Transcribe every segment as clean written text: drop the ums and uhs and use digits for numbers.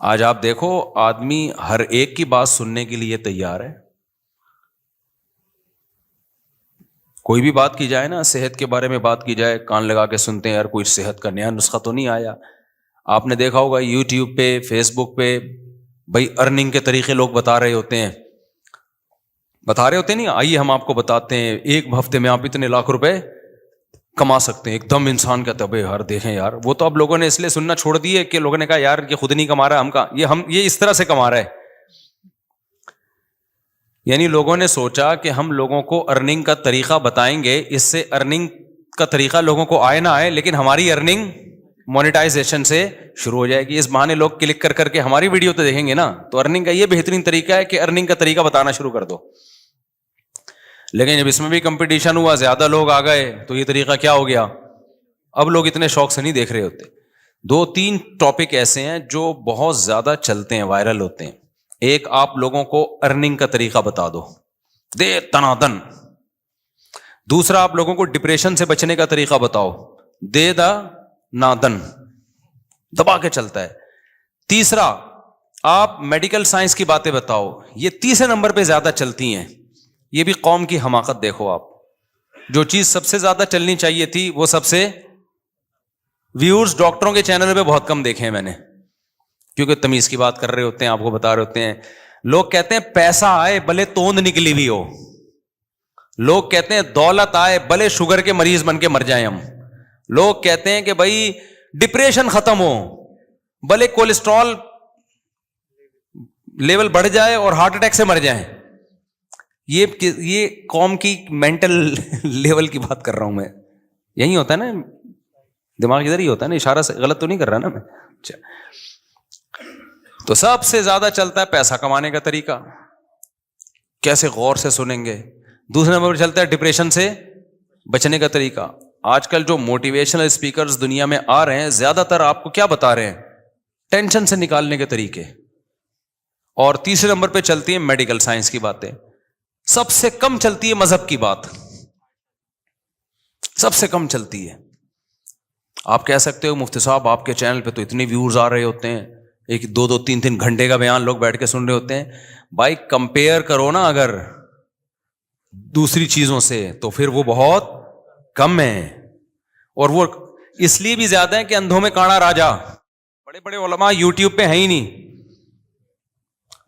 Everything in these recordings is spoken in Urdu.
آج آپ دیکھو آدمی ہر ایک کی بات سننے کے لیے تیار ہے. کوئی بھی بات کی جائے نا، صحت کے بارے میں بات کی جائے، کان لگا کے سنتے ہیں، یار کوئی صحت کا نیا نسخہ تو نہیں آیا. آپ نے دیکھا ہوگا یوٹیوب پہ، فیس بک پہ، بھائی ارننگ کے طریقے لوگ بتا رہے ہوتے ہیں نہیں، آئیے ہم آپ کو بتاتے ہیں ایک ہفتے میں آپ اتنے لاکھ روپے کما سکتے ہیں. ایک دم انسان کہتا ہے بھائی ہر دیکھیں یار. وہ تو اب لوگوں نے اس لیے سننا چھوڑ دیے کہ لوگوں نے کہا یار یہ خود نہیں کما رہا، یہ اس طرح سے کما رہا ہے. یعنی لوگوں نے سوچا کہ ہم لوگوں کو ارننگ کا طریقہ بتائیں گے، اس سے ارننگ کا طریقہ لوگوں کو آئے نہ آئے، لیکن ہماری ارننگ مونیٹائزیشن سے شروع ہو جائے گی. اس بہانے لوگ کلک کر کے ہماری ویڈیو تو دیکھیں گے نا. تو ارننگ کا یہ بہترین طریقہ ہے کہ ارننگ کا طریقہ بتانا شروع کر دو. لیکن جب اس میں بھی کمپٹیشن ہوا، زیادہ لوگ آ گئے، تو یہ طریقہ کیا ہو گیا؟ اب لوگ اتنے شوق سے نہیں دیکھ رہے ہوتے. 2-3 ٹاپک ایسے ہیں جو بہت زیادہ چلتے ہیں، وائرل ہوتے ہیں. ایک، آپ لوگوں کو ارننگ کا طریقہ بتا دو، دے تنادن. دوسرا، آپ لوگوں کو ڈپریشن سے بچنے کا طریقہ بتاؤ، دے دا نادن، دبا کے چلتا ہے. تیسرا، آپ میڈیکل سائنس کی باتیں بتاؤ. یہ تیسرے نمبر پہ زیادہ چلتی ہیں. یہ بھی قوم کی حماقت دیکھو آپ. جو چیز سب سے زیادہ چلنی چاہیے تھی وہ سب سے ویورز ڈاکٹروں کے چینل پہ بہت کم دیکھے ہیں میں نے، کیونکہ تمیز کی بات کر رہے ہوتے ہیں، آپ کو بتا رہے ہوتے ہیں. لوگ کہتے ہیں پیسہ آئے بھلے توند نکلی ہوئی ہو. لوگ کہتے ہیں دولت آئے بھلے شوگر کے مریض بن کے مر جائیں ہم. لوگ کہتے ہیں کہ بھائی ڈپریشن ختم ہو بھلے کولیسٹرول لیول بڑھ جائے اور ہارٹ اٹیک سے مر جائیں. یہ قوم کی مینٹل لیول کی بات کر رہا ہوں میں. یہی ہوتا ہے نا، دماغ ادھر ہی ہوتا ہے نا. اشارہ سے غلط تو نہیں کر رہا نا میں. تو سب سے زیادہ چلتا ہے پیسہ کمانے کا طریقہ، کیسے غور سے سنیں گے. دوسرے نمبر پر چلتا ہے ڈپریشن سے بچنے کا طریقہ. آج کل جو موٹیویشنل اسپیکرز دنیا میں آ رہے ہیں، زیادہ تر آپ کو کیا بتا رہے ہیں؟ ٹینشن سے نکالنے کے طریقے. اور تیسرے نمبر پہ چلتی ہیں میڈیکل سائنس کی باتیں. سب سے کم چلتی ہے مذہب کی بات، سب سے کم چلتی ہے. آپ کہہ سکتے ہو مفتی صاحب آپ کے چینل پہ تو اتنے ویورز آ رہے ہوتے ہیں، 1-2-3 گھنٹے کا بیان لوگ بیٹھ کے سن رہے ہوتے ہیں. بھائی کمپیئر کرو نا اگر دوسری چیزوں سے، تو پھر وہ بہت کم ہے. اور وہ اس لیے بھی زیادہ ہے کہ اندھوں میں کاڑا راجا. بڑے بڑے علماء یوٹیوب پہ ہیں ہی نہیں،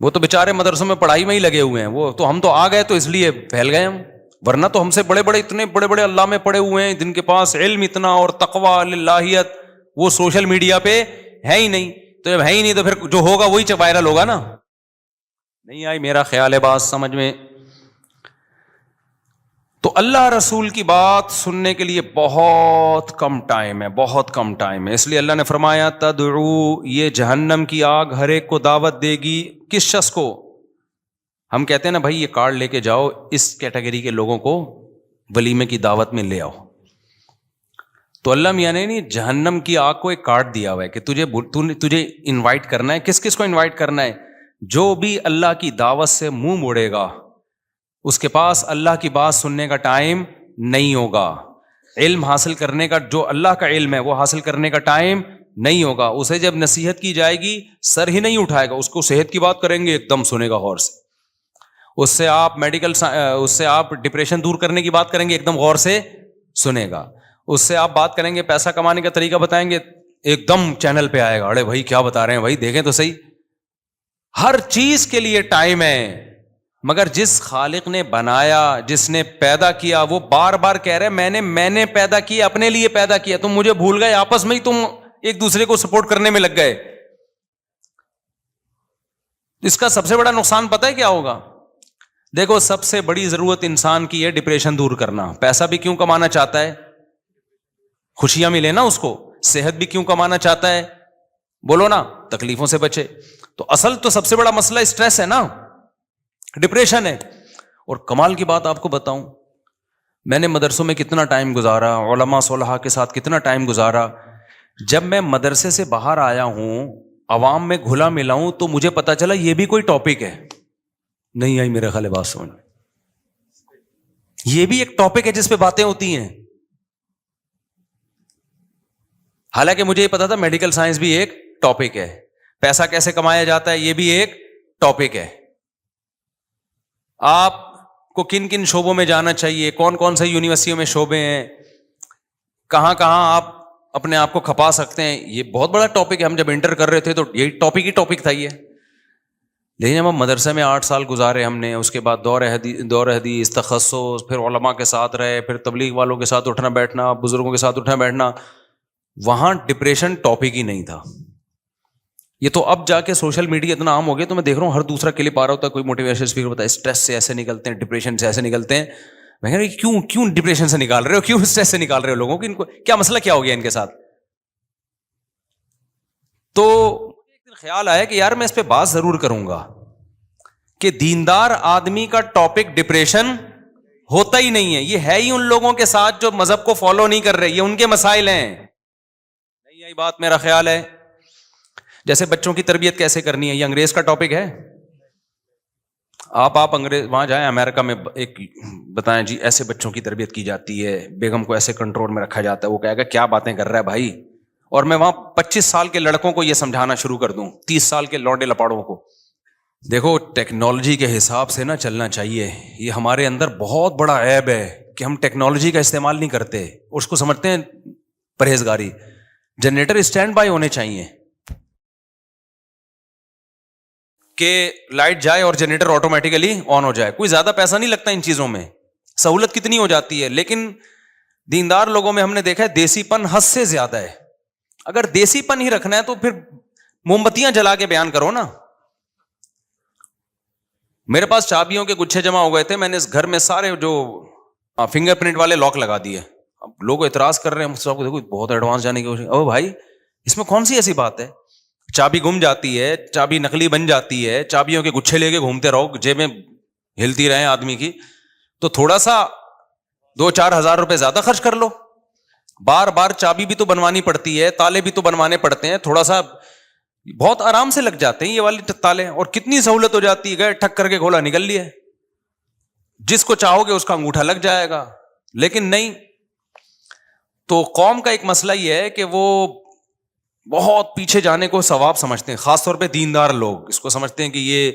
وہ تو بےچارے مدرسوں میں پڑھائی میں ہی لگے ہوئے ہیں. وہ تو ہم تو آ گئے تو اس لیے پھیل گئے ہم، ورنہ تو ہم سے اتنے بڑے بڑے اللہ میں پڑے ہوئے ہیں جن کے پاس علم اتنا اور تقوی للہیت، وہ سوشل میڈیا پہ ہے ہی نہیں. تو جب ہے ہی نہیں تو پھر جو ہوگا وہی وائرل ہوگا نا. نہیں آئی میرا خیال ہے بات سمجھ میں؟ تو اللہ رسول کی بات سننے کے لیے بہت کم ٹائم ہے، بہت کم ٹائم ہے. اس لیے اللہ نے فرمایا تدعو، یہ جہنم کی آگ ہر ایک کو دعوت دے گی. کس شخص کو؟ ہم کہتے ہیں نا بھائی یہ کارڈ لے کے جاؤ، اس کیٹیگری کے لوگوں کو ولیمے کی دعوت میں لے آؤ. تو اللہ میاں نے نہیں جہنم کی آگ کو ایک کارڈ دیا ہوا ہے کہ تجھے انوائٹ کرنا ہے. کس کس کو انوائٹ کرنا ہے؟ جو بھی اللہ کی دعوت سے منہ موڑے گا اس کے پاس اللہ کی بات سننے کا ٹائم نہیں ہوگا. علم حاصل کرنے کا، جو اللہ کا علم ہے وہ حاصل کرنے کا ٹائم نہیں ہوگا. اسے جب نصیحت کی جائے گی سر ہی نہیں اٹھائے گا. اس کو صحت کی بات کریں گے ایک دم سنے گا غور سے. اس سے آپ ڈپریشن دور کرنے کی بات کریں گے ایک دم غور سے سنے گا. اس سے آپ بات کریں گے پیسہ کمانے کا طریقہ بتائیں گے ایک دم چینل پہ آئے گا. ارے بھائی کیا بتا رہے ہیں بھائی، دیکھیں تو صحیح. ہر چیز کے لیے ٹائم ہے، مگر جس خالق نے بنایا، جس نے پیدا کیا، وہ بار بار کہہ رہے میں نے پیدا کیا، اپنے لیے پیدا کیا. تم مجھے بھول گئے، آپس میں ہی تم ایک دوسرے کو سپورٹ کرنے میں لگ گئے. اس کا سب سے بڑا نقصان پتہ ہے کیا ہوگا؟ دیکھو سب سے بڑی ضرورت انسان کی ہے ڈپریشن دور کرنا. پیسہ بھی کیوں کمانا چاہتا ہے؟ خوشیاں ملے نا اس کو. صحت بھی کیوں کمانا چاہتا ہے؟ بولو نا، تکلیفوں سے بچے. تو اصل تو سب سے بڑا مسئلہ اسٹریس ہے نا، ڈپریشن ہے. اور کمال کی بات آپ کو بتاؤں، میں نے مدرسوں میں کتنا ٹائم گزارا، علماء صلحاء کے ساتھ کتنا ٹائم گزارا. جب میں مدرسے سے باہر آیا ہوں، عوام میں گھلا ملا ہوں، تو مجھے پتا چلا یہ بھی کوئی ٹاپک ہے. نہیں آئی میرے خیال بات سمجھ، یہ بھی ایک ٹاپک ہے جس پہ باتیں ہوتی ہیں. حالانکہ مجھے یہ پتا تھا میڈیکل سائنس بھی ایک ٹاپک ہے، پیسہ کیسے کمایا جاتا ہے یہ بھی ایک ٹاپک ہے. آپ کو کن کن شعبوں میں جانا چاہیے, کون کون سے یونیورسٹیوں میں شعبے ہیں, کہاں کہاں آپ اپنے آپ کو کھپا سکتے ہیں, یہ بہت بڑا ٹاپک ہے. ہم جب انٹر کر رہے تھے تو یہی ٹاپک تھا یہ. لیکن جب ہم مدرسے میں 8 سال گزارے ہم نے, اس کے بعد دور حدیث, تخصص, پھر علماء کے ساتھ رہے, پھر تبلیغ والوں کے ساتھ اٹھنا بیٹھنا, بزرگوں کے ساتھ اٹھنا بیٹھنا, وہاں ڈپریشن ٹاپک ہی نہیں تھا. یہ تو اب جا کے سوشل میڈیا اتنا عام ہو گیا, تو میں دیکھ رہا ہوں ہر دوسرا کلپ آ رہا ہوتا ہے, کوئی موٹیویشن اسپیکر بتا ہے اسٹریس سے ایسے نکلتے ہیں, ڈپریشن سے ایسے نکلتے ہیں. میں کہہ رہا ہوں کیوں ڈپریشن سے نکال رہے ہو, کیوں اسٹریس سے نکال رہے ہو لوگوں کو, ان کو کیا مسئلہ کیا ہو گیا ان کے ساتھ. تو ایک دن خیال آیا کہ یار میں اس پہ بات ضرور کروں گا کہ دیندار آدمی کا ٹاپک ڈپریشن ہوتا ہی نہیں ہے. یہ ہے ہی ان لوگوں کے ساتھ جو مذہب کو فالو نہیں کر رہے, یہ ان کے مسائل ہیں. نہیں آئی بات, میرا خیال ہے. جیسے بچوں کی تربیت کیسے کرنی ہے, یہ انگریز کا ٹاپک ہے. آپ انگریز وہاں جائیں امریکہ میں, ایک بتائیں جی ایسے بچوں کی تربیت کی جاتی ہے, بیگم کو ایسے کنٹرول میں رکھا جاتا ہے, وہ کہے گا کیا باتیں کر رہا ہے بھائی. اور میں وہاں 25 سال کے لڑکوں کو یہ سمجھانا شروع کر دوں, 30 سال کے لوڈے لپاڑوں کو, دیکھو ٹیکنالوجی کے حساب سے نہ چلنا چاہیے. یہ ہمارے اندر بہت بڑا عیب ہے کہ ہم ٹیکنالوجی کا استعمال نہیں کرتے, اس کو سمجھتے ہیں پرہیزگاری. جنریٹر اسٹینڈ بائی ہونے چاہیے کہ لائٹ جائے اور جنریٹر آٹومیٹیکلی آن ہو جائے. کوئی زیادہ پیسہ نہیں لگتا ان چیزوں میں, سہولت کتنی ہو جاتی ہے. لیکن دیندار لوگوں میں ہم نے دیکھا ہے دیسی پن حد سے زیادہ ہے. اگر دیسی پن ہی رکھنا ہے تو پھر موم بتیاں جلا کے بیان کرو نا. میرے پاس چابیوں کے گچھے جمع ہو گئے تھے, میں نے اس گھر میں سارے جو فنگر پرنٹ والے لاک لگا دیے. اب لوگ اعتراض کر رہے ہیں, صاحب دیکھو بہت ایڈوانس جانے کی کوشش. او بھائی اس میں کون سی ایسی بات ہے, چابی گم جاتی ہے, چابی نقلی بن جاتی ہے, چابیوں کے گچھے لے کے گھومتے رہو, جیب میں ہلتی رہے آدمی کی, تو تھوڑا سا 2-4 ہزار روپے زیادہ خرچ کر لو. بار بار چابی بھی تو بنوانی پڑتی ہے, تالے بھی تو بنوانے پڑتے ہیں, تھوڑا سا بہت آرام سے لگ جاتے ہیں یہ والے تالے, اور کتنی سہولت ہو جاتی ہے, گئے ٹھک کر کے کھولا نکل لیا, جس کو چاہو گے اس کا انگوٹھا لگ جائے گا. لیکن نہیں. تو قوم کا ایک مسئلہ یہ ہے کہ وہ بہت پیچھے جانے کو ثواب سمجھتے ہیں, خاص طور پہ دیندار لوگ اس کو سمجھتے ہیں کہ یہ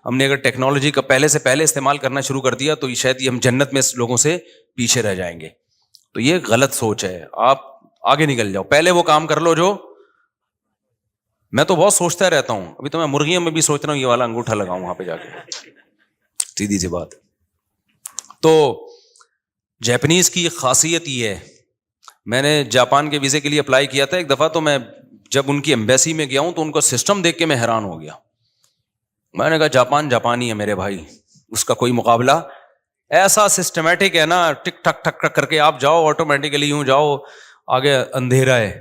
ہم نے اگر ٹیکنالوجی کا پہلے سے پہلے استعمال کرنا شروع کر دیا تو شاید یہ ہم جنت میں لوگوں سے پیچھے رہ جائیں گے. تو یہ غلط سوچ ہے, آپ آگے نکل جاؤ, پہلے وہ کام کر لو جو. میں تو بہت سوچتا رہتا ہوں, ابھی تو میں مرغیوں میں بھی سوچ رہا ہوں یہ والا انگوٹھا لگاؤں وہاں پہ جا کے, سیدھی سی بات. تو جاپنیز کی خاصیت یہ ہے, میں نے جاپان کے ویزے کے لیے اپلائی کیا تھا ایک دفعہ, تو میں جب ان کی ایمبیسی میں گیا ہوں تو ان کا سسٹم دیکھ کے میں حیران ہو گیا. میں نے کہا جاپانی ہے میرے بھائی, اس کا کوئی مقابلہ. ایسا سسٹمیٹک ہے نا, ٹک ٹک ٹک ٹک کر کے آپ جاؤ, آٹومیٹکلی یوں جاؤ, آگے اندھیرا ہے,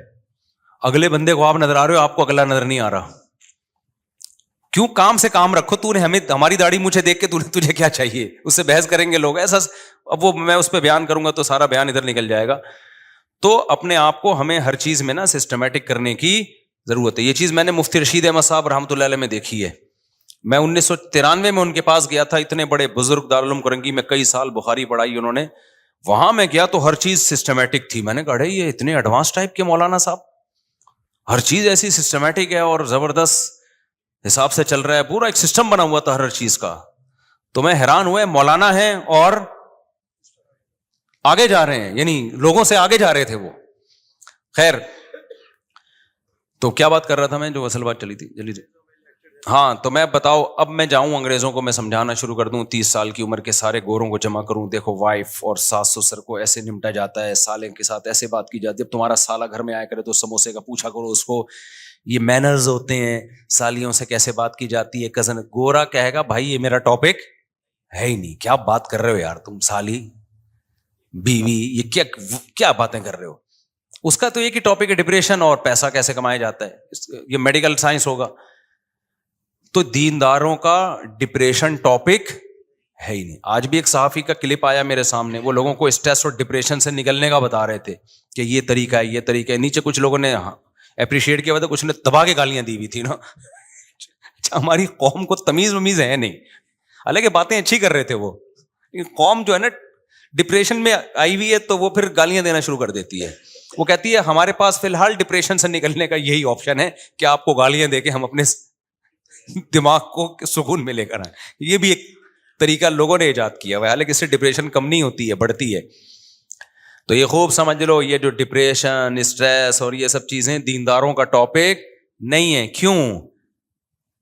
اگلے بندے کو آپ نظر آ رہے ہو, آپ کو اگلا نظر نہیں آ رہا. کیوں, کام سے کام رکھو. تو نے ہماری داڑھی مجھے دیکھ کے تجھے کیا چاہیے, اس سے بحث کریں گے لوگ ایسا. اب وہ میں اس پہ بیان کروں گا تو سارا بیان ادھر نکل جائے گا. تو اپنے آپ کو ہمیں ہر چیز میں نا سسٹمیٹک کرنے کی ضرورت ہے. یہ چیز میں نے مفتی رشید احمد صاحب رحمۃ اللہ علیہ میں دیکھی ہے. میں 1993 میں ان کے پاس گیا تھا, اتنے بڑے بزرگ, دارالعلوم کرنگی میں کئی سال بخاری پڑھائی انہوں نے. وہاں میں گیا تو ہر چیز سسٹمیٹک تھی. میں نے کہا یہ اتنے ایڈوانس ٹائپ کے مولانا صاحب, ہر چیز ایسی سسٹمیٹک ہے اور زبردست حساب سے چل رہا ہے, پورا ایک سسٹم بنا ہوا تھا ہر چیز کا. تو میں حیران ہوا, مولانا ہیں اور آگے جا رہے ہیں, یعنی لوگوں سے آگے جا رہے تھے وہ. خیر, تو کیا بات کر رہا تھا میں, جو اصل بات چلی تھی. ہاں, تو میں بتاؤ, اب میں جاؤں انگریزوں کو میں سمجھانا شروع کر دوں, 30 سال کی عمر کے سارے گوروں کو جمع کروں, دیکھو وائف اور ساس سسر کو ایسے نمٹا جاتا ہے, سالے کے ساتھ ایسے بات کی جاتی ہے. جب تمہارا سالہ گھر میں آیا کرے تو سموسے کا پوچھا کرو اس کو, یہ مینرز ہوتے ہیں, سالیوں سے کیسے بات کی جاتی ہے. کزن گورا کہے گا بھائی یہ میرا ٹاپک ہے ہی نہیں, کیا بات کر رہے ہو یار تم, سالی بیوی, یہ کیا باتیں کر رہے ہو. اس کا تو ایک ہی ٹاپک ہے ڈپریشن اور پیسہ کیسے کمایا جاتا ہے, یہ میڈیکل سائنس ہوگا. تو دینداروں کا ڈپریشن ٹاپک ہے ہی نہیں. آج بھی ایک صحافی کا کلپ آیا میرے سامنے, وہ لوگوں کو اسٹریس اور ڈپریشن سے نکلنے کا بتا رہے تھے کہ یہ طریقہ ہے, یہ طریقہ ہے. نیچے کچھ لوگوں نے اپریشیٹ کیا ہوا تھا, کچھ نے دبا کے گالیاں دی ہوئی تھی نا. ہماری قوم کو تمیز ومیز ہے نہیں, حالانکہ باتیں اچھی کر رہے تھے وہ. قوم جو ہے نا ڈپریشن میں آئی ہوئی ہے تو وہ پھر گالیاں دینا شروع کر دیتی ہے. وہ کہتی ہے ہمارے پاس فی الحال ڈپریشن سے نکلنے کا یہی آپشن ہے کہ آپ کو گالیاں دے کے ہم اپنے دماغ کو سکون میں لے کر آئیں. یہ بھی ایک طریقہ لوگوں نے ایجاد کیا ہوا ہے, حالانکہ اس سے ڈپریشن کم نہیں ہوتی ہے, بڑھتی ہے. تو یہ خوب سمجھ لو, یہ جو ڈپریشن, اسٹریس اور یہ سب چیزیں دینداروں کا ٹاپک نہیں ہے. کیوں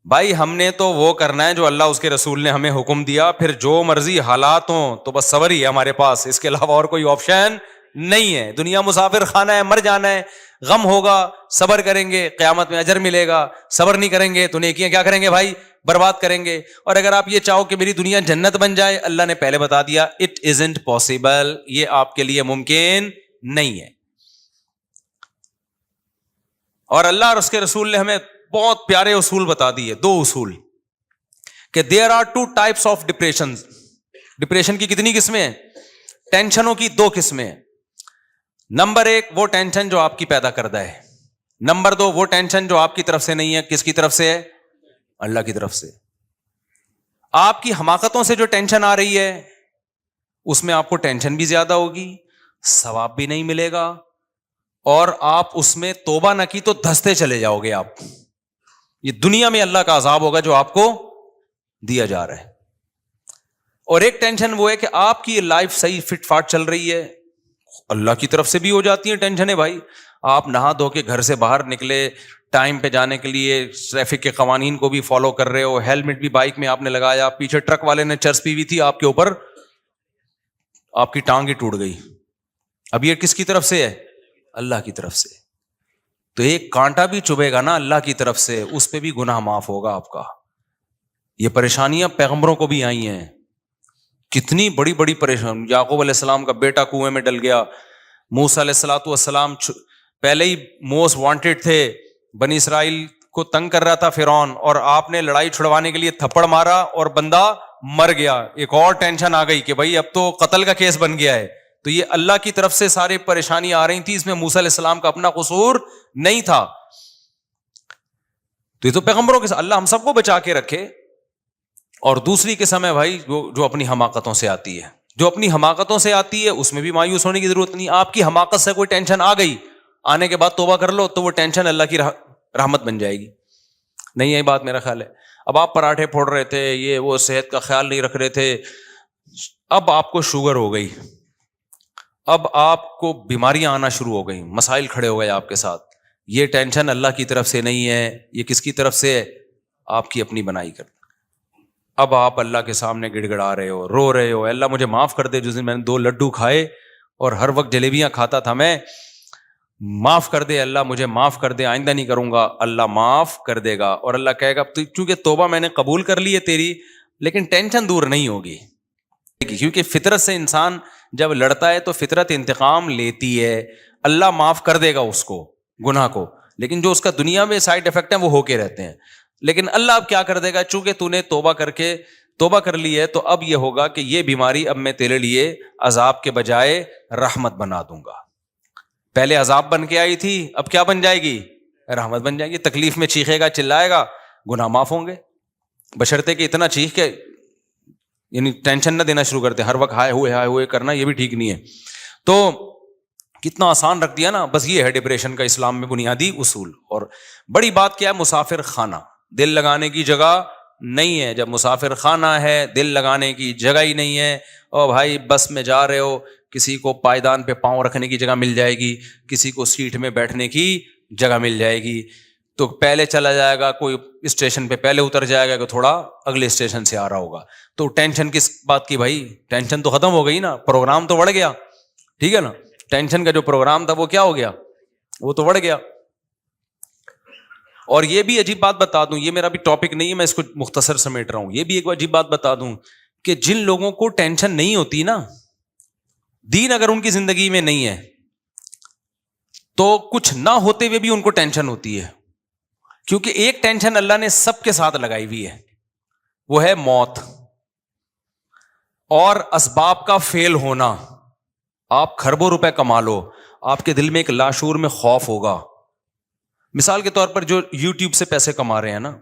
بھائی؟ ہم نے تو وہ کرنا ہے جو اللہ اس کے رسول نے ہمیں حکم دیا, پھر جو مرضی حالات ہوں تو بس صبر ہی ہے ہمارے پاس, اس کے علاوہ اور کوئی آپشن نہیں ہے. دنیا مسافر خانہ ہے, مر جانا ہے, غم ہوگا صبر کریں گے, قیامت میں اجر ملے گا. صبر نہیں کریں گے تو نیکیاں کیا کریں گے بھائی؟ برباد کریں گے. اور اگر آپ یہ چاہو کہ میری دنیا جنت بن جائے, اللہ نے پہلے بتا دیا اٹ ازنٹ پاسبل, یہ آپ کے لیے ممکن نہیں ہے. اور اللہ اور اس کے رسول نے ہمیں بہت پیارے اصول بتا دیے, 2 اصول, کہ there are 2 types of depression. Depression کی کتنی قسمیں ہیں؟ ٹینشنوں کی 2 قسمیں ہیں. نمبر 1 وہ ٹینشن جو آپ کی پیدا کردہ ہے. نمبر 2 وہ ٹینشن جو آپ کی طرف سے نہیں ہے. کس کی طرف سے ہے؟ اللہ کی طرف سے. آپ کی حماقتوں سے جو ٹینشن آ رہی ہے اس میں آپ کو ٹینشن بھی زیادہ ہوگی, ثواب بھی نہیں ملے گا, اور آپ اس میں توبہ نہ کی تو دھستے چلے جاؤ گے آپ. یہ دنیا میں اللہ کا عذاب ہوگا جو آپ کو دیا جا رہا ہے. اور ایک ٹینشن وہ ہے کہ آپ کی لائف صحیح فٹ فاٹ چل رہی ہے, اللہ کی طرف سے بھی ہو جاتی ہیں ٹینشنیں بھائی. آپ نہا دھو کے گھر سے باہر نکلے, ٹائم پہ جانے کے لیے ٹریفک کے قوانین کو بھی فالو کر رہے ہو, ہیلمٹ بھی بائک میں آپ نے لگایا, پیچھے ٹرک والے نے چرس پی ہوئی تھی آپ کے اوپر, آپ کی ٹانگ ہی ٹوٹ گئی. اب یہ کس کی طرف سے ہے؟ اللہ کی طرف سے. تو ایک کانٹا بھی چبھے گا نا اللہ کی طرف سے, اس پہ بھی گناہ معاف ہوگا آپ کا. یہ پریشانیاں پیغمبروں کو بھی آئی ہیں, کتنی بڑی بڑی پریشانی. یعقوب علیہ السلام کا بیٹا کنویں میں ڈل گیا, موسیٰ علیہ الصلوۃ والسلام پہلے ہی موسٹ وانٹیڈ تھے, بنی اسرائیل کو تنگ کر رہا تھا فرعون, اور آپ نے لڑائی چھڑوانے کے لیے تھپڑ مارا اور بندہ مر گیا. ایک اور ٹینشن آ گئی کہ بھائی اب تو قتل کا کیس بن گیا ہے. تو یہ اللہ کی طرف سے ساری پریشانی آ رہی تھی, اس میں موسیٰ علیہ السلام کا اپنا قصور نہیں تھا. تو یہ تو پیغمبروں کے ساتھ اللہ ہم سب کو بچا کے رکھے. اور دوسری قسم ہے بھائی جو اپنی حماقتوں سے آتی ہے. جو اپنی حماقتوں سے آتی ہے اس میں بھی مایوس ہونے کی ضرورت نہیں. آپ کی حماقت سے کوئی ٹینشن آ گئی, آنے کے بعد توبہ کر لو تو وہ ٹینشن اللہ کی رحمت بن جائے گی. نہیں یہی بات میرا خیال ہے. اب آپ پراٹھے پھوڑ رہے تھے, یہ وہ صحت کا خیال نہیں رکھ رہے تھے, اب آپ کو شوگر ہو گئی, اب آپ کو بیماریاں آنا شروع ہو گئی, مسائل کھڑے ہو گئے آپ کے ساتھ. یہ ٹینشن اللہ کی طرف سے نہیں ہے, یہ کس کی طرف سے ہے؟ آپ کی اپنی بنائی کر. اب آپ اللہ کے سامنے گڑ گڑا رہے ہو, رو رہے ہو, اللہ مجھے معاف کر دے, جس دن میں نے 2 لڈو کھائے اور ہر وقت جلیبیاں کھاتا تھا میں, معاف کر دے اللہ, مجھے معاف کر دے, آئندہ نہیں کروں گا. اللہ معاف کر دے گا, اور اللہ کہے گا چونکہ توبہ میں نے قبول کر لی ہے تیری, لیکن ٹینشن دور نہیں ہوگی. کیونکہ فطرت سے انسان جب لڑتا ہے تو فطرت انتقام لیتی ہے. اللہ معاف کر دے گا اس کو, گناہ کو, لیکن جو اس کا دنیا میں سائڈ افیکٹ ہیں وہ ہو کے رہتے ہیں. لیکن اللہ اب کیا کر دے گا, چونکہ تو نے توبہ کر لی ہے, تو اب یہ ہوگا کہ یہ بیماری اب میں تیرے لیے عذاب کے بجائے رحمت بنا دوں گا. پہلے عذاب بن کے آئی تھی, اب کیا بن جائے گی؟ رحمت بن جائے گی. تکلیف میں چیخے گا, چلائے گا, گناہ معاف ہوں گے. بشرطے کہ اتنا چیخ کے یعنی ٹینشن نہ دینا شروع کرتے, ہر وقت ہائے ہوئے کرنا, یہ بھی ٹھیک نہیں ہے. تو کتنا آسان رکھ دیا نا. بس یہ ہے ڈپریشن کا اسلام میں بنیادی اصول. اور بڑی بات کیا ہے؟ مسافر خانہ, دل لگانے کی جگہ نہیں ہے. جب مسافر خانہ ہے, دل لگانے کی جگہ ہی نہیں ہے. او بھائی بس میں جا رہے ہو, کسی کو پائیدان پہ پاؤں رکھنے کی جگہ مل جائے گی, کسی کو سیٹ میں بیٹھنے کی جگہ مل جائے گی, تو پہلے چلا جائے گا, کوئی اسٹیشن پہ پہلے اتر جائے گا کہ تھوڑا اگلے اسٹیشن سے آ رہا ہوگا. تو ٹینشن کس بات کی بھائی؟ ٹینشن تو ختم ہو گئی نا, پروگرام تو بڑھ گیا. ٹھیک ہے نا, ٹینشن کا جو پروگرام تھا وہ کیا ہو گیا؟ وہ تو بڑھ گیا. اور یہ بھی عجیب بات بتا دوں, یہ میرا بھی ٹاپک نہیں ہے, میں اس کو مختصر سمیٹ رہا ہوں. یہ بھی ایک عجیب بات بتا دوں کہ جن لوگوں کو ٹینشن نہیں ہوتی نا, دین اگر ان کی زندگی میں نہیں ہے تو کچھ نہ ہوتے ہوئے بھی ان کو ٹینشن ہوتی ہے. کیونکہ ایک ٹینشن اللہ نے سب کے ساتھ لگائی ہوئی ہے, وہ ہے موت اور اسباب کا فیل ہونا. آپ کھربوں روپے کما لو, آپ کے دل میں ایک لاشعور میں خوف ہوگا. مثال کے طور پر جو یوٹیوب سے پیسے کما رہے ہیں نا,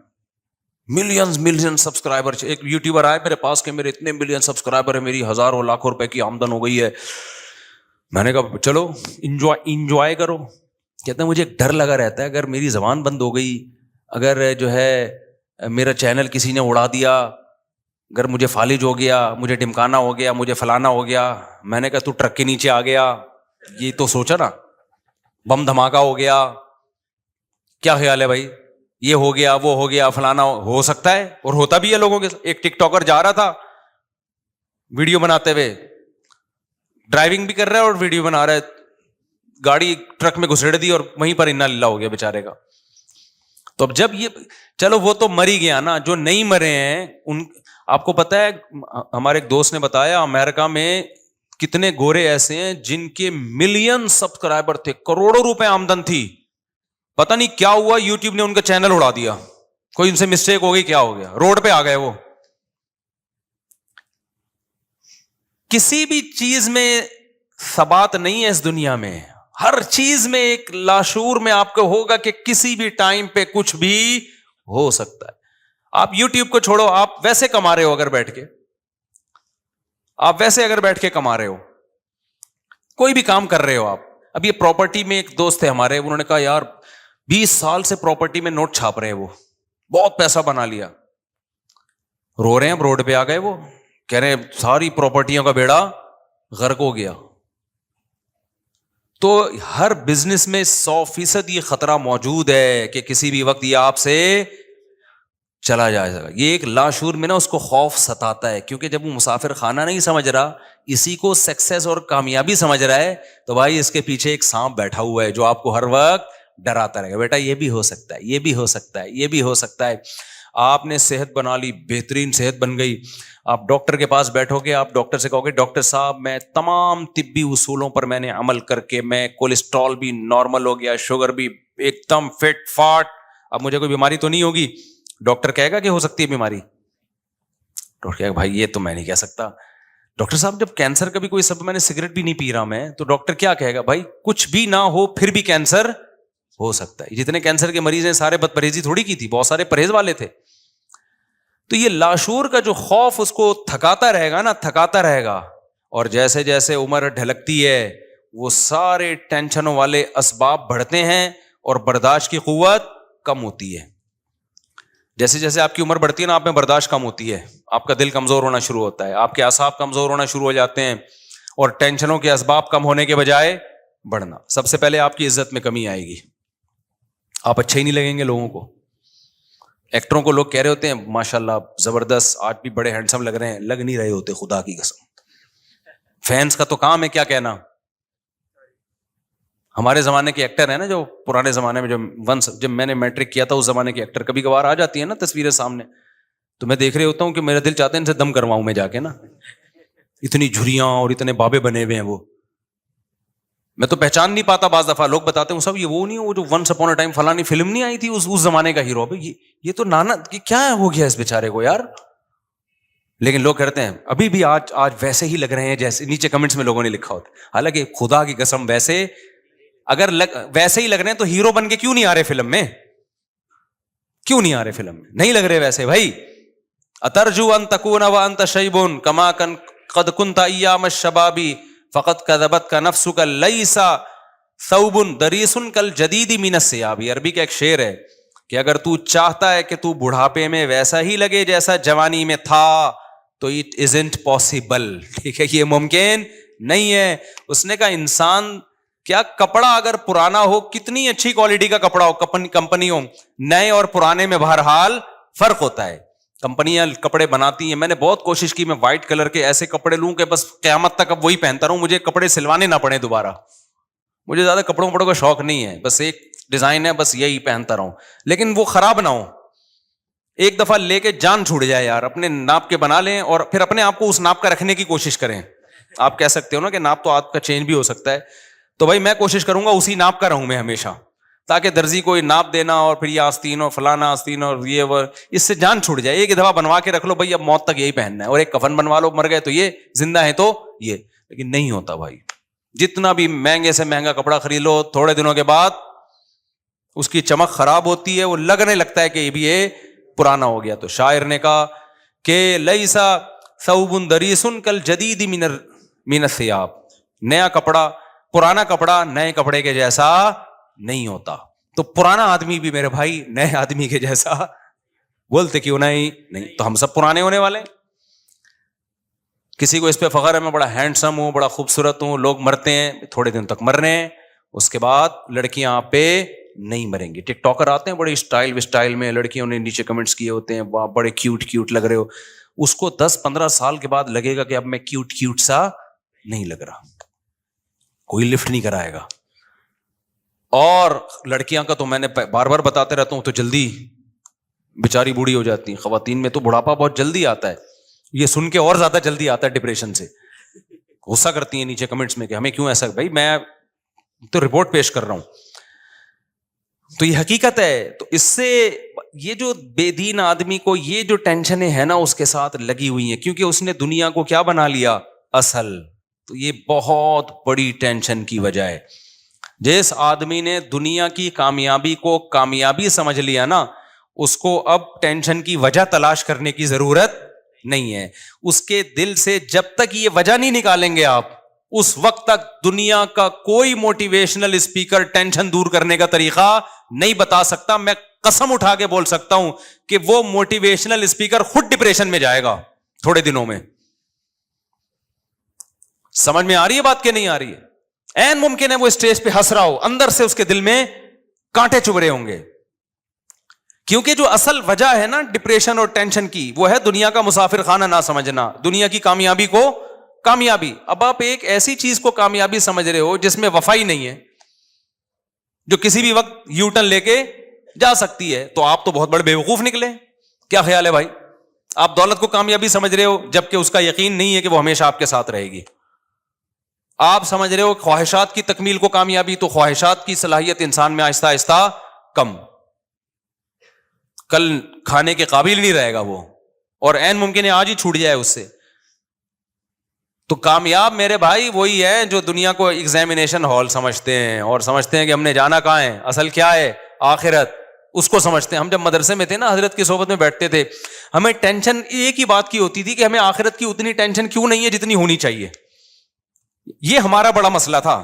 ملین سبسکرائبر, ایک یوٹیوبر آئے میرے پاس کہ میرے اتنے ملین سبسکرائبر ہیں, میری ہزاروں لاکھوں روپے کی آمدن ہو گئی ہے, میں نے کہا چلو انجوائے کرو. کہتے ہیں مجھے ایک ڈر لگا رہتا ہے اگر میری زبان بند ہو گئی, اگر جو ہے میرا چینل کسی نے اڑا دیا, اگر مجھے فالج ہو گیا, مجھے ڈمکانا ہو گیا, مجھے فلانا ہو گیا. میں نے کہا تو ٹرک کے نیچے آ گیا, یہ تو سوچا نا, بم دھماکہ ہو گیا, کیا خیال ہے بھائی, یہ ہو گیا وہ ہو گیا فلانا ہو سکتا ہے, اور ہوتا بھی ہے لوگوں کے. ایک ٹک ٹاکر جا رہا تھا ویڈیو بناتے ہوئے, ڈرائیونگ بھی کر رہا ہے اور ویڈیو بنا رہا ہے, گاڑی ٹرک میں گھسیڑ دی اور وہیں پر انا للہ ہو گیا بیچارے کا. تو اب جب یہ چلو وہ تو مر ہی گیا نا, جو نہیں مرے ہیں ان, آپ کو پتا ہے ہمارے ایک دوست نے بتایا امریکہ میں کتنے گورے ایسے ہیں جن کے ملین سبسکرائبر تھے, کروڑوں روپے آمدن تھی, پتہ نہیں کیا ہوا یوٹیوب نے ان کا چینل اڑا دیا, کوئی ان سے مسٹیک ہو گئی, کیا ہو گیا, روڈ پہ آ گئے وہ. کسی بھی چیز میں ثبات نہیں ہے اس دنیا میں, ہر چیز میں ایک لاشعور میں آپ کو ہوگا کہ کسی بھی ٹائم پہ کچھ بھی ہو سکتا ہے. آپ یوٹیوب کو چھوڑو, آپ ویسے کما رہے ہو, اگر بیٹھ کے آپ ویسے اگر بیٹھ کے کما رہے ہو, کوئی بھی کام کر رہے ہو آپ. اب یہ پراپرٹی میں ایک دوست تھے ہمارے, انہوں نے کہا یار 20 سال سے پراپرٹی میں نوٹ چھاپ رہے ہیں, وہ بہت پیسہ بنا لیا. رو رہے ہیں, اب روڈ پہ آ گئے, وہ کہہ رہے ہیں ساری پراپرٹیوں کا بیڑا غرق ہو گیا. تو ہر بزنس میں 100% یہ خطرہ موجود ہے کہ کسی بھی وقت یہ آپ سے چلا جائے گا. یہ ایک لاشعور میں نا اس کو خوف ستاتا ہے, کیونکہ جب وہ مسافر خانہ نہیں سمجھ رہا, اسی کو سکسیس اور کامیابی سمجھ رہا ہے, تو بھائی اس کے پیچھے ایک سانپ بیٹھا ہوا ہے جو آپ کو ہر وقت ڈراتا رہے گا, بیٹا یہ بھی ہو سکتا ہے, یہ بھی ہو سکتا ہے, یہ بھی ہو سکتا ہے. آپ نے صحت بنا لی, بہترین صحت بن گئی, آپ ڈاکٹر کے پاس بیٹھو گے, آپ ڈاکٹر سے کہو گے ڈاکٹر صاحب میں تمام طبی اصولوں پر میں نے عمل کر کے میں کولیسٹرول بھی نارمل ہو گیا, شوگر بھی ایک دم فٹ فاٹ, اب مجھے کوئی بیماری تو نہیں ہوگی. ڈاکٹر کہے گا کہ ہو سکتی ہے بیماری, ڈاکٹر کہے گا بھائی یہ تو میں نہیں کہہ سکتا. ڈاکٹر صاحب جب کینسر کا بھی کوئی سبب, میں نے سگریٹ بھی نہیں پی رہا میں, تو ڈاکٹر کیا کہے گا, بھائی کچھ بھی نہ ہو پھر بھی کینسر ہو سکتا ہے. جتنے کینسر کے مریض ہیں سارے بد پرہیزی تھوڑی کی تھی, بہت سارے پرہیز والے تھے. تو یہ لاشعور کا جو خوف اس کو تھکاتا رہے گا نا, تھکاتا رہے گا, اور جیسے جیسے عمر ڈھلکتی ہے وہ سارے ٹینشنوں والے اسباب بڑھتے ہیں اور برداشت کی قوت کم ہوتی ہے. جیسے جیسے آپ کی عمر بڑھتی ہے نا, آپ میں برداشت کم ہوتی ہے, آپ کا دل کمزور ہونا شروع ہوتا ہے, آپ کے اعصاب کمزور ہونا شروع ہو جاتے ہیں, اور ٹینشنوں کے اسباب کم ہونے کے بجائے بڑھنا. سب سے پہلے آپ کی عزت میں کمی آئے گی, آپ اچھے ہی نہیں لگیں گے لوگوں کو. ایکٹروں کو لوگ کہہ رہے ہوتے ہیں ماشاءاللہ زبردست, آج بھی بڑے ہینڈسم لگ رہے ہیں, لگ نہیں رہے ہوتے, خدا کی قسم. فینس کا تو کام ہے کیا کہنا. ہمارے زمانے کے ایکٹر ہیں نا, جو پرانے زمانے میں جب میں نے میٹرک کیا تھا اس زمانے کے ایکٹر, کبھی کبھار آ جاتی ہے نا تصویریں سامنے, تو میں دیکھ رہے ہوتا ہوں کہ میرا دل چاہتا ہے ان سے دم کرواؤں میں جا کے نا, اتنی جھریاں اور اتنے بابے بنے ہوئے ہیں وہ, میں تو پہچان نہیں پاتا. بعض دفعہ لوگ بتاتے ہیں سب یہ وہ نہیں, وہ جو ونس اپون اے ٹائم فلانی فلم نہیں آئی تھی اس زمانے کا ہیرو, یہ تو نانا کیا ہو گیا اس بیچارے کو یار. لیکن لوگ کہتے ہیں ابھی بھی آج ویسے ہی لگ رہے ہیں جیسے, نیچے کمنٹس میں لوگوں نے لکھا ہوتا ہے. حالانکہ خدا کی قسم ویسے اگر ویسے ہی لگ رہے ہیں تو ہیرو بن کے کیوں نہیں آ رہے فلم میں, کیوں نہیں آ رہے فلم میں, نہیں لگ رہے ویسے بھائی. اترجو ان تکون وانت شیب کما قد کنت ایام الشباب فقط کذبتک نفسک لیس ثوب دریس کالجدید من الثیاب. عربی کا ایک شعر ہے کہ اگر تو چاہتا ہے کہ تو بڑھاپے میں ویسا ہی لگے جیسا جوانی میں تھا تو اٹ ازنٹ پاسبل. ٹھیک ہے, یہ ممکن نہیں ہے. اس نے کہا انسان کیا کپڑا اگر پرانا ہو, کتنی اچھی کوالٹی کا کپڑا ہو, کمپنی ہو, نئے اور پرانے میں بہرحال فرق ہوتا ہے. کمپنیاں کپڑے بناتی ہیں, میں نے بہت کوشش کی میں وائٹ کلر کے ایسے کپڑے لوں کہ بس قیامت تک اب وہی پہنتا رہوں, مجھے کپڑے سلوانے نہ پڑے دوبارہ. مجھے زیادہ کپڑوں کا شوق نہیں ہے, بس ایک ڈیزائن ہے بس یہی پہنتا رہوں, لیکن وہ خراب نہ ہو. ایک دفعہ لے کے جان چھوٹ جائے یار, اپنے ناپ کے بنا لیں اور پھر اپنے آپ کو اس ناپ کا رکھنے کی کوشش کریں. آپ کہہ سکتے ہو نا کہ ناپ تو آپ کا چینج بھی ہو سکتا ہے, تو بھائی میں کوشش کروں گا اسی ناپ کا رہوں میں ہمیشہ, تاکہ درزی کو ناپ دینا اور پھر یہ آستین اور فلانا آستین اور یہ وہ, اس سے جان چھوٹ جائے. ایک دفعہ بنوا کے رکھ لو بھائی, اب موت تک یہی پہننا ہے, اور ایک کفن بنوا لو, مر گئے تو یہ, زندہ ہے تو یہ. لیکن نہیں ہوتا بھائی, جتنا بھی مہنگے سے مہنگا کپڑا خرید لو, تھوڑے دنوں کے بعد اس کی چمک خراب ہوتی ہے, وہ لگنے لگتا ہے کہ یہ بھی یہ پرانا ہو گیا. تو شاعر نے کہا کہ لیسا ثوب دریس کالجدید من الثیاب, نیا کپڑا پرانا کپڑا نئے کپڑے کے جیسا نہیں ہوتا. تو پرانا آدمی بھی میرے بھائی نئے آدمی کے جیسا بولتے کیوں نہیں. تو ہم سب پرانے ہونے والے. کسی کو اس پہ فخر ہے میں بڑا ہینڈسم ہوں, بڑا خوبصورت ہوں, لوگ مرتے ہیں تھوڑے دن تک مر رہے ہیں, اس کے بعد لڑکیاں آپ پہ نہیں مریں گی. ٹک ٹاکر آتے ہیں بڑے اسٹائل میں, لڑکیوں نے نیچے کمنٹس کیے ہوتے ہیں واہ بڑے کیوٹ لگ رہے ہو, اس کو 10-15 سال کے بعد لگے گا کہ اب میں کیوٹ سا نہیں لگ رہا, کوئی لفٹ نہیں کرائے گا. اور لڑکیاں کا تو میں نے بار بار بتاتے رہتا ہوں, تو جلدی بیچاری بوڑھی ہو جاتی ہیں. خواتین میں تو بڑھاپا بہت جلدی آتا ہے, یہ سن کے اور زیادہ جلدی آتا ہے ڈپریشن سے. غصہ کرتی ہیں نیچے کمنٹس میں کہ ہمیں کیوں ایسا. بھائی میں تو رپورٹ پیش کر رہا ہوں, تو یہ حقیقت ہے. تو اس سے یہ جو بے دین آدمی کو یہ جو ٹینشنیں ہیں نا اس کے ساتھ لگی ہوئی ہیں, کیونکہ اس نے دنیا کو کیا بنا لیا اصل. تو یہ بہت بڑی ٹینشن کی وجہ ہے. جس آدمی نے دنیا کی کامیابی کو کامیابی سمجھ لیا نا, اس کو اب ٹینشن کی وجہ تلاش کرنے کی ضرورت نہیں ہے. اس کے دل سے جب تک یہ وجہ نہیں نکالیں گے آپ, اس وقت تک دنیا کا کوئی موٹیویشنل اسپیکر ٹینشن دور کرنے کا طریقہ نہیں بتا سکتا. میں قسم اٹھا کے بول سکتا ہوں کہ وہ موٹیویشنل اسپیکر خود ڈپریشن میں جائے گا تھوڑے دنوں میں. سمجھ میں آ رہی ہے بات کہ نہیں آ رہی ہے؟ این ممکن ہے وہ اسٹیج پہ ہنس رہا ہو, اندر سے اس کے دل میں کانٹے چبھ رہے ہوں گے. کیونکہ جو اصل وجہ ہے نا ڈپریشن اور ٹینشن کی, وہ ہے دنیا کا مسافر خانہ نہ سمجھنا, دنیا کی کامیابی کو کامیابی. اب آپ ایک ایسی چیز کو کامیابی سمجھ رہے ہو جس میں وفا ہی نہیں ہے, جو کسی بھی وقت یو ٹرن لے کے جا سکتی ہے, تو آپ تو بہت بڑے بیوقوف نکلے. کیا خیال ہے بھائی؟ آپ دولت کو کامیابی سمجھ رہے ہو جبکہ اس کا یقین نہیں ہے کہ وہ ہمیشہ آپ کے ساتھ رہے گی. آپ سمجھ رہے ہو خواہشات کی تکمیل کو کامیابی, تو خواہشات کی صلاحیت انسان میں آہستہ آہستہ کم, کل کھانے کے قابل نہیں رہے گا وہ, اور عین ممکن ہے آج ہی چھوٹ جائے اس سے. تو کامیاب میرے بھائی وہی ہے جو دنیا کو ایگزامینیشن ہال سمجھتے ہیں, اور سمجھتے ہیں کہ ہم نے جانا کہاں ہے, اصل کیا ہے آخرت, اس کو سمجھتے ہیں. ہم جب مدرسے میں تھے نا, حضرت کی صحبت میں بیٹھتے تھے, ہمیں ٹینشن ایک ہی بات کی ہوتی تھی کہ ہمیں آخرت کی اتنی ٹینشن کیوں نہیں ہے جتنی ہونی چاہیے. یہ ہمارا بڑا مسئلہ تھا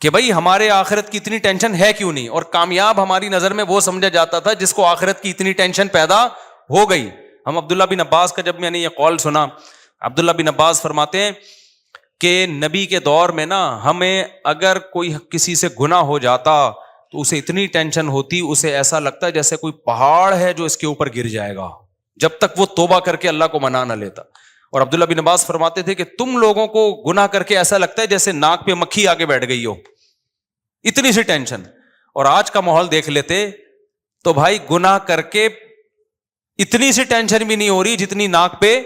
کہ بھائی ہمارے آخرت کی اتنی ٹینشن ہے کیوں نہیں. اور کامیاب ہماری نظر میں وہ سمجھا جاتا تھا جس کو آخرت کی اتنی ٹینشن پیدا ہو گئی. ہم عبداللہ بن عباس کا جب میں نے یہ قول سنا, عبداللہ بن عباس فرماتے ہیں کہ نبی کے دور میں نا ہمیں اگر کوئی کسی سے گناہ ہو جاتا تو اسے اتنی ٹینشن ہوتی, اسے ایسا لگتا ہے جیسے کوئی پہاڑ ہے جو اس کے اوپر گر جائے گا, جب تک وہ توبہ کر کے اللہ کو منا نہ لیتا. اور عبداللہ بن عباس فرماتے تھے کہ تم لوگوں کو گناہ کر کے ایسا لگتا ہے جیسے ناک پہ مکھی آگے بیٹھ گئی ہو, اتنی سی ٹینشن. اور آج کا ماحول دیکھ لیتے تو بھائی گناہ کر کے اتنی سی ٹینشن بھی نہیں ہو رہی جتنی ناک پہ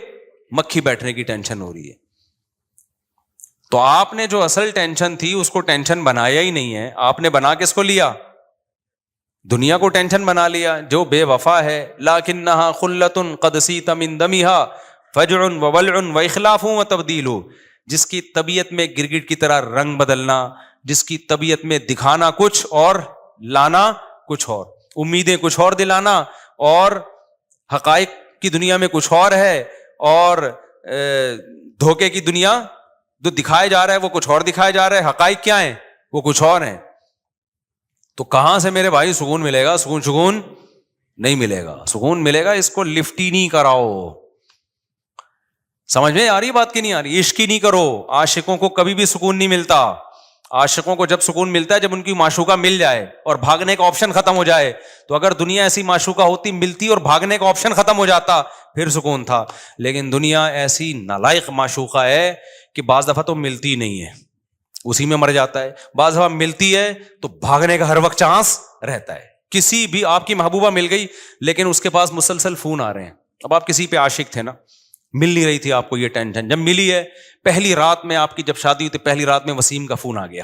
مکھی بیٹھنے کی ٹینشن ہو رہی ہے. تو آپ نے جو اصل ٹینشن تھی اس کو ٹینشن بنایا ہی نہیں ہے, آپ نے بنا کس کو لیا؟ دنیا کو ٹینشن بنا لیا. جو بے وفا ہے, لکنھا خلۃ قد سیت من دمھا فجع وولع واخلاف وتبدیل, جس کی طبیعت میں گرگٹ کی طرح رنگ بدلنا, جس کی طبیعت میں دکھانا کچھ اور لانا کچھ اور, امیدیں کچھ اور دلانا اور حقائق کی دنیا میں کچھ اور ہے, اور دھوکے کی دنیا جو دکھایا جا رہا ہے وہ کچھ اور دکھایا جا رہا ہے, حقائق کیا ہیں وہ کچھ اور ہیں. تو کہاں سے میرے بھائی سکون ملے گا؟ سکون نہیں ملے گا. سکون ملے گا اس کو لفٹ ہی نہیں کراؤ. سمجھ میں آ رہی بات کی نہیں آ رہی؟ عشق ہی نہیں کرو. عاشقوں کو کبھی بھی سکون نہیں ملتا. عاشقوں کو جب سکون ملتا ہے جب ان کی معشوقہ مل جائے اور بھاگنے کا آپشن ختم ہو جائے. تو اگر دنیا ایسی معشوقہ ہوتی, ملتی اور بھاگنے کا آپشن ختم ہو جاتا پھر سکون تھا. لیکن دنیا ایسی نالائق معشوقہ ہے کہ بعض دفعہ تو ملتی نہیں ہے, اسی میں مر جاتا ہے. بعض دفعہ ملتی ہے تو بھاگنے کا ہر وقت چانس رہتا ہے. کسی بھی آپ کی محبوبہ مل گئی لیکن اس کے پاس مسلسل فون آ رہے ہیں. اب آپ کسی پہ عاشق تھے نا, مل نہیں رہی تھی آپ کو یہ ٹینشن, جب ملی ہے پہلی رات میں, آپ کی جب شادی ہوئی تو پہلی رات میں وسیم کا فون آ گیا,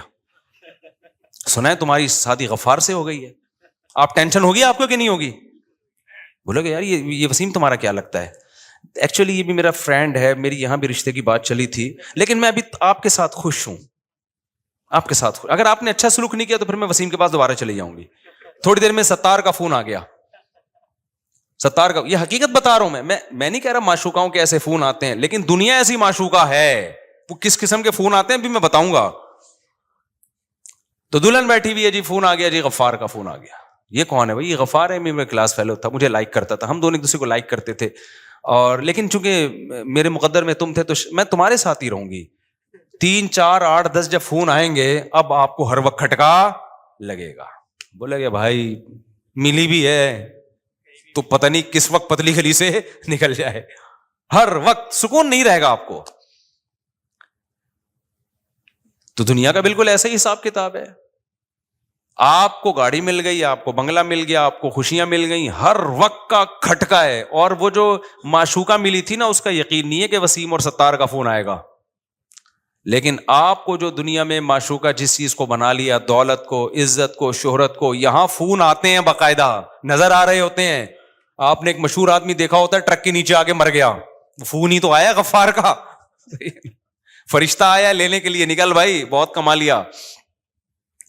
سنا ہے تمہاری شادی غفار سے ہو گئی ہے. آپ ٹینشن ہوگی آپ کو کہ نہیں ہوگی؟ بولو گے یار یہ وسیم تمہارا کیا لگتا ہے؟ ایکچولی یہ بھی میرا فرینڈ ہے, میری یہاں بھی رشتے کی بات چلی تھی, لیکن میں ابھی آپ کے ساتھ خوش ہوں, آپ کے ساتھ. اگر آپ نے اچھا سلوک نہیں کیا تو پھر میں وسیم کے پاس دوبارہ چلی جاؤں گی. تھوڑی دیر میں ستار کا فون آ گیا, ستار کا, یہ حقیقت بتا رہا ہوں میں نہیں کہہ رہا معشوقاؤں کے ایسے فون آتے ہیں, لیکن دنیا ایسی معشوقہ ہے. وہ کس قسم کے فون آتے ہیں ابھی میں بتاؤں گا. تو دلہن بیٹھی ہوئی ہے جی، فون آ گیا جی، غفار کا فون آ گیا. یہ کون ہے بھائی؟ یہ غفار ہے، میرا کلاس فیلو تھا، مجھے لائک کرتا تھا، ہم دونوں ایک دوسرے کو لائک کرتے تھے، اور لیکن چونکہ میرے مقدر میں تم تھے تو میں تمہارے ساتھ ہی رہوں گی. 3 4 8 10 جب فون آئیں گے اب آپ کو ہر وقت کھٹکا لگے گا. بولے گا بھائی ملی بھی ہے تو پتہ نہیں کس وقت پتلی گلی سے نکل جائے، ہر وقت سکون نہیں رہے گا آپ کو. تو دنیا کا بالکل ایسا ہی حساب کتاب ہے. آپ کو گاڑی مل گئی، آپ کو بنگلہ مل گیا، آپ کو خوشیاں مل گئی، ہر وقت کا کھٹکا ہے. اور وہ جو معشوقہ ملی تھی نا، اس کا یقین نہیں ہے کہ وسیم اور ستار کا فون آئے گا. لیکن آپ کو جو دنیا میں معشوقہ جس چیز کو بنا لیا، دولت کو، عزت کو، شہرت کو، یہاں فون آتے ہیں باقاعدہ، نظر آ رہے ہوتے ہیں. آپ نے ایک مشہور آدمی دیکھا ہوتا ہے ٹرک کے نیچے آگے مر گیا، فون ہی تو آیا غفار کا، فرشتہ آیا لینے کے لیے، نکل بھائی بہت کما لیا.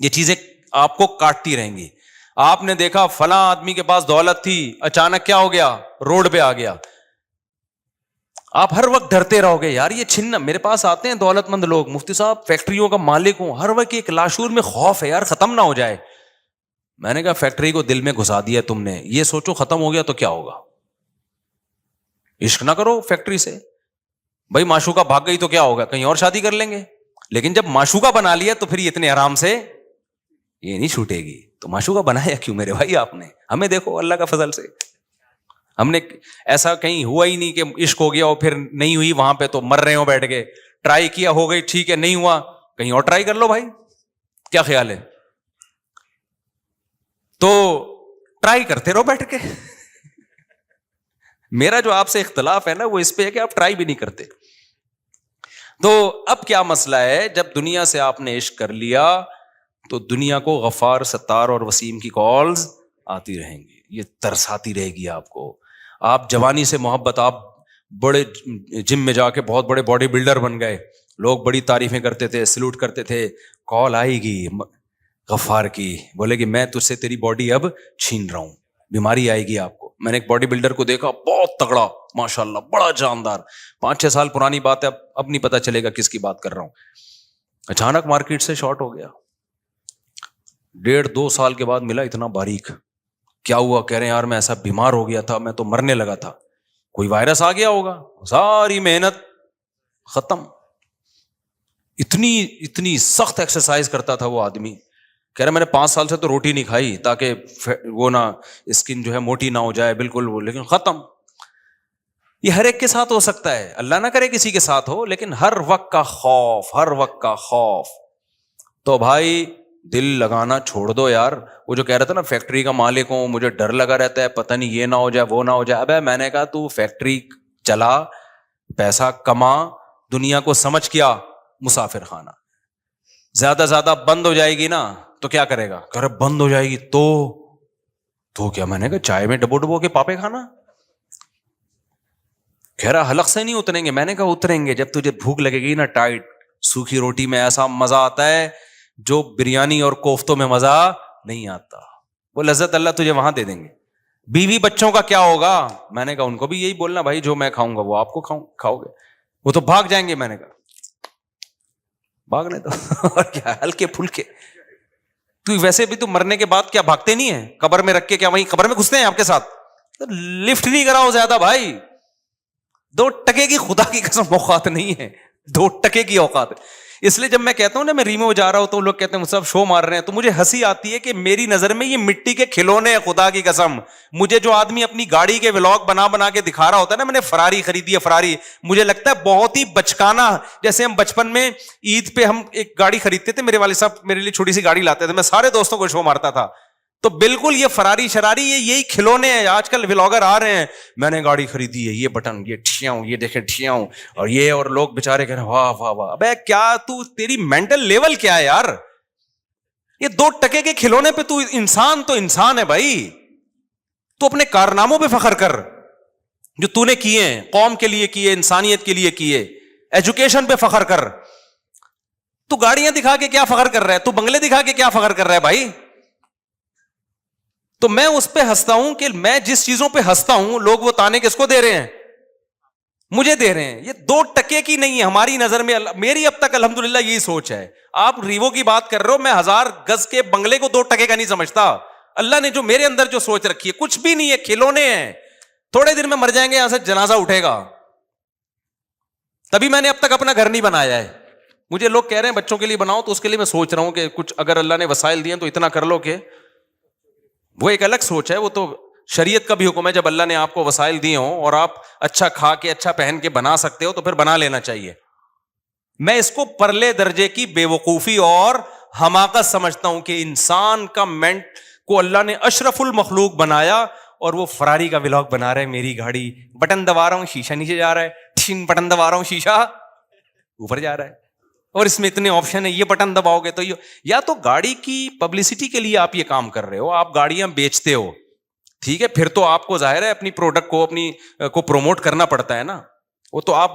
یہ چیزیں آپ کو کاٹتی رہیں گی. آپ نے دیکھا فلاں آدمی کے پاس دولت تھی، اچانک کیا ہو گیا؟ روڈ پہ آ گیا. آپ ہر وقت ڈرتے رہو گے یار یہ چھننا. میرے پاس آتے ہیں دولت مند لوگ، مفتی صاحب فیکٹریوں کا مالک ہوں، ہر وقت ایک لاشور میں خوف ہے یار ختم نہ ہو جائے. میں نے کہا فیکٹری کو دل میں گھسا دیا تم نے، یہ سوچو ختم ہو گیا تو کیا ہوگا. عشق نہ کرو فیکٹری سے بھائی، معشوقہ بھاگ گئی تو کیا ہوگا، کہیں اور شادی کر لیں گے. لیکن جب معشوقہ بنا لیا تو پھر یہ اتنے آرام سے یہ نہیں چھوٹے گی. تو معشوقہ بنایا کیوں میرے بھائی آپ نے؟ ہمیں دیکھو اللہ کا فضل سے ہم نے ایسا کہیں ہوا ہی نہیں کہ عشق ہو گیا اور پھر نہیں ہوئی وہاں پہ تو مر رہے ہو بیٹھ کے. ٹرائی کیا، ہو گئی ٹھیک ہے، نہیں ہوا کہیں اور ٹرائی کر لو بھائی. کیا خیال ہے؟ تو ٹرائی کرتے رہو بیٹھ کے. میرا جو آپ سے اختلاف ہے نا وہ اس پہ ہے کہ آپ ٹرائی بھی نہیں کرتے. تو اب کیا مسئلہ ہے، جب دنیا سے آپ نے عشق کر لیا تو دنیا کو غفار، ستار اور وسیم کی کالز آتی رہیں گی، یہ ترساتی رہے گی آپ کو. آپ جوانی سے محبت، آپ بڑے جم میں جا کے بہت بڑے باڈی بلڈر بن گئے، لوگ بڑی تعریفیں کرتے تھے، سلوٹ کرتے تھے. کال آئے گی غفار کی، بولے گی میں تجھ سے تیری باڈی اب چھین رہا ہوں. بیماری آئے گی آپ کو. میں نے ایک باڈی بلڈر کو دیکھا، بہت تگڑا ماشاءاللہ، بڑا جاندار، 5 6 سال پرانی بات ہے، اب نہیں پتا چلے گا کس کی بات کر رہا ہوں. اچانک مارکیٹ سے شارٹ ہو گیا. 1.5 2 سال کے بعد ملا، اتنا باریک. کیا ہوا؟ کہہ رہے ہیں یار میں ایسا بیمار ہو گیا تھا، میں تو مرنے لگا تھا، کوئی وائرس آ گیا ہوگا، ساری محنت ختم. اتنی سخت ایکسرسائز کرتا تھا وہ آدمی. کہہ رہا میں نے 5 سال سے تو روٹی نہیں کھائی تاکہ وہ نہ اسکن جو ہے موٹی نہ ہو جائے بالکل وہ، لیکن ختم. یہ ہر ایک کے ساتھ ہو سکتا ہے، اللہ نہ کرے کسی کے ساتھ ہو، لیکن ہر وقت کا خوف، ہر وقت کا خوف. تو بھائی دل لگانا چھوڑ دو یار. وہ جو کہہ رہا تھا نا فیکٹری کا مالک ہوں، مجھے ڈر لگا رہتا ہے پتہ نہیں یہ نہ ہو جائے وہ نہ ہو جائے. ابے میں نے کہا تو فیکٹری چلا، پیسہ کما، دنیا کو سمجھ کیا مسافر خانہ. زیادہ بند ہو جائے گی نا تو کیا کرے گا؟ کہ بند ہو جائے گی تو کیا؟ میں نے کہا چائے میں ڈبو کے پاپے کھانا. کہہ رہا حلق سے نہیں اتریں گے. میں نے کہا اتریں گے جب تجھے بھوک لگے گی نا ٹائٹ. سوکھی روٹی میں ایسا مزہ آتا ہے جو بریانی اور کوفتوں میں مزہ نہیں آتا. وہ لذت اللہ تجھے وہاں دے دیں گے. بیوی بچوں کا کیا ہوگا؟ میں نے کہا ان کو بھی یہی بولنا بھائی جو میں کھاؤں گا وہ آپ کو کھاؤ گے. وہ تو بھاگ جائیں گے. میں نے کہا بھاگنے دو اور کیا ہلکے پھلکے. تو ویسے بھی تو مرنے کے بعد کیا بھاگتے نہیں ہیں قبر میں رکھ کے؟ کیا وہیں قبر میں گھستے ہیں آپ کے ساتھ؟ لفٹ نہیں کراؤ زیادہ بھائی. 2 ٹکے کی خدا کی قسم اوقات نہیں ہے، 2 ٹکے کی اوقات. اس لیے جب میں کہتا ہوں نا میں ریمو جا رہا ہوں تو لوگ کہتے ہیں مصطفی شو مار رہے ہیں، تو مجھے ہنسی آتی ہے کہ میری نظر میں یہ مٹی کے کھلونے ہیں. خدا کی قسم مجھے جو آدمی اپنی گاڑی کے ولاگ بنا کے دکھا رہا ہوتا ہے نا، میں نے فراری خریدی ہے فراری، مجھے لگتا ہے بہت ہی بچکانا. جیسے ہم بچپن میں عید پہ ہم ایک گاڑی خریدتے تھے، میرے والد صاحب میرے لیے چھوٹی سی گاڑی لاتے تھے، میں سارے دوستوں کو شو مارتا تھا. تو بالکل یہ فراری شراری یہی کھلونے ہیں. آج کل ولاگر آ رہے ہیں میں نے گاڑی خریدی ہے، یہ بٹن، یہ ٹھیاؤں، یہ دیکھیں ٹھیاؤں، اور یہ، اور لوگ بےچارے کہہ رہے ہیں واہ واہ واہ. ابے کیا تو تیری مینٹل لیول کیا ہے یار؟ یہ 2 ٹکے کے کھلونے پہ تو انسان ہے بھائی. تو اپنے کارناموں پہ فخر کر جو تو نے کیے ہیں، قوم کے لیے کیے، انسانیت کے لیے کیے. ایجوکیشن پہ فخر کر. تو گاڑیاں دکھا کے کیا فخر کر رہا ہے؟ تو بنگلے دکھا کے کیا فخر کر رہا ہے بھائی؟ تو میں اس پہ ہنستا ہوں کہ میں جس چیزوں پہ ہنستا ہوں لوگ وہ تانے کس کو دے رہے ہیں؟ مجھے دے رہے ہیں. یہ 2 ٹکے کی نہیں ہے ہماری نظر میں. میری اب تک الحمدللہ یہی سوچ ہے. آپ ریوو کی بات کر رہے ہو, میں 1000 گز کے بنگلے کو 2 ٹکے کا نہیں سمجھتا. اللہ نے جو میرے اندر جو سوچ رکھی ہے کچھ بھی نہیں ہے, کھلونے ہیں, تھوڑے دن میں مر جائیں گے, یہاں سے جنازہ اٹھے گا. تبھی میں نے اب تک اپنا گھر نہیں بنایا ہے. مجھے لوگ کہہ رہے ہیں بچوں کے لیے بناؤ, تو اس کے لیے میں سوچ رہا ہوں کہ کچھ اگر اللہ نے وسائل دیے تو اتنا کر لو کہ وہ ایک الگ سوچ ہے, وہ تو شریعت کا بھی حکم ہے. جب اللہ نے آپ کو وسائل دیے ہوں اور آپ اچھا کھا کے اچھا پہن کے بنا سکتے ہو تو پھر بنا لینا چاہیے. میں اس کو پرلے درجے کی بے وقوفی اور حماقت سمجھتا ہوں کہ انسان کا مینٹ کو اللہ نے اشرف المخلوق بنایا اور وہ فراری کا ولاگ بنا رہے ہیں, میری گاڑی بٹن دبا رہا ہوں شیشہ نیچے جا رہا ہے, بٹن دبا رہا ہوں شیشہ اوپر جا رہا ہے, اور اس میں اتنے آپشن ہے, یہ بٹن دباؤ گے تو یہ, یا تو گاڑی کی پبلسٹی کے لیے آپ یہ کام کر رہے ہو, آپ گاڑیاں بیچتے ہو, ٹھیک ہے, پھر تو آپ کو ظاہر ہے اپنی پروڈکٹ کو اپنی کو پروموٹ کرنا پڑتا ہے نا. وہ تو آپ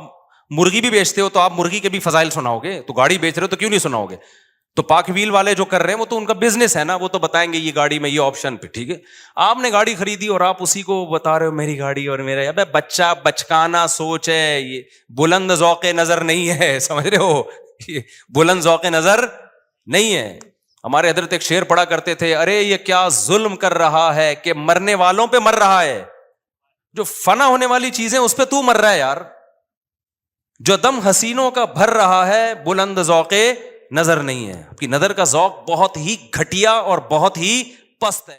مرغی بھی بیچتے ہو تو آپ مرغی کے بھی فضائل سناؤ گے, تو گاڑی بیچ رہے ہو تو کیوں نہیں سناؤ گے. تو پاک ویل والے جو کر رہے ہیں وہ تو ان کا بزنس ہے نا, وہ تو بتائیں گے یہ گاڑی میں یہ آپشن پہ, ٹھیک ہے. آپ نے گاڑی خریدی اور آپ اسی کو بتا رہے ہو میری گاڑی اور میرا, ابے بچہ بچکانا سوچ ہے, یہ بلند ذوق نظر نہیں ہے, سمجھ رہے ہو, یہ بلند ذوق نظر نہیں ہے. ہمارے حضرت ایک شعر پڑھا کرتے تھے, ارے یہ کیا ظلم کر رہا ہے کہ مرنے والوں پہ مر رہا ہے, جو فنا ہونے والی چیزیں اس پہ تو مر رہا ہے یار, جو دم حسینوں کا بھر رہا ہے بلند ذوق نظر نہیں ہے. آپ کی نظر کا ذوق بہت ہی گھٹیا اور بہت ہی پست ہے.